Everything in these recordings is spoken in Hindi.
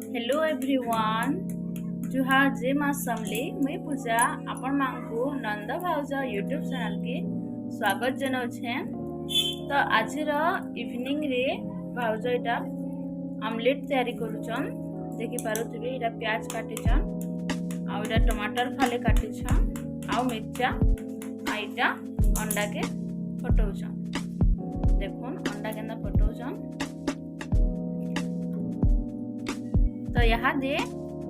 हेलो एवरीवन जुहार जे माँ समले मुई पूजा आपण मांको नंद भाउज यूट्यूब चैनल के स्वागत जनाऊे। तो आज इवनिंग रे भाउज इटा आमलेट तैयारी करुचन देखि पारुथिबे। इटा प्याज काटिछन आ इटा टमाटर फाले काटिछन आ मिर्चा आ इटा अंडा के फटौछन। देखुन अंडा केना फटौछन। तो यहाँ दे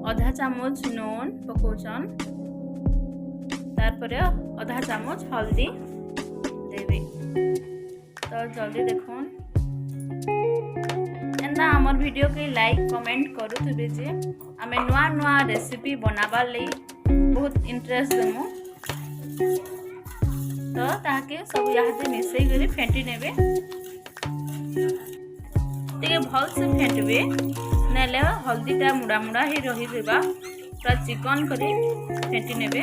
आधा चामच नून पकोचन, तारपरे आधा चामच हल्दी देवे। तो जल्दी देखुन एंदा हमर वीडियो के लाइक कमेंट करूथिबे जे आमे नुआ नुआ रेसिपी बनाबार लई बहुत इंटरेस्ट देमु। तो ताके सब यहाँ दे मिसई करी फेंटी नेबे, टिके भल से फेंटबे नेले हल्दीटा मुड़ा मुड़ा ही रही देबा पूरा चिकन करी फेंटी नेबे।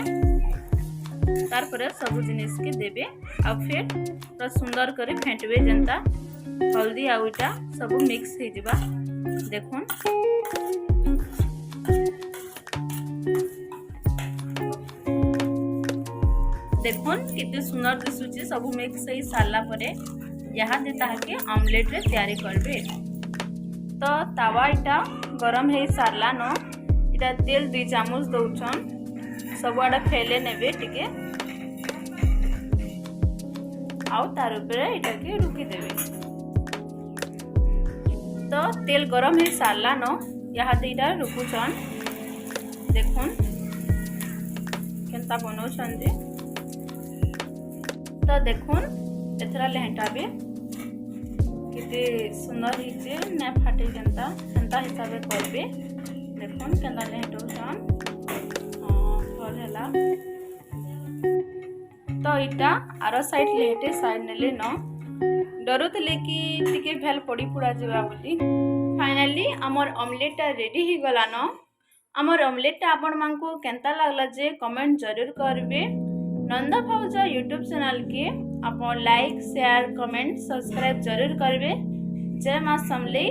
तारपरे सब जिनिस के देबे आ फिर पूरा सुंदर करी फेंटबे जेंता हल्दी आ इटा सब मिक्स हो जिबा। देखुन देखुन कितने सुंदर दिसुची। सब मिक्स हो सारला परे यहाँ दे ताके ऑमलेट रे तैयारी करबे। तो तावा इटा गरम है सारला न इटा तेल 2 चामच दौछन सब आड़े फैले नेबे टिके आउ तार ऊपर इटा के रुकी देबे। तो तेल गरम है सारला न यहाँ दे इटा रुकुछन। देखुन केनता बनौछन जे। तो देखुन एथरा लेहटा भी किते सुंदर हिचे ना फाटे जेंता सेंता हिसाबे करबे। देखुन केंदा लेहटोछन भल हैला। तो इटा आरो साइड लेहटे साइड नेले न डरुतले कि टिके भेल पड़ी पुड़ा जेबा बोली। फाइनली हमर ऑमलेट रेडी ही गला न। हमर ऑमलेट आपण मानको केंता लागला जे कमेंट जरूर करबे। नंद भाउज यूट्यूब चैनल के आप लाइक शेयर कमेंट सब्सक्राइब जरूर करबे। जय माँ समले।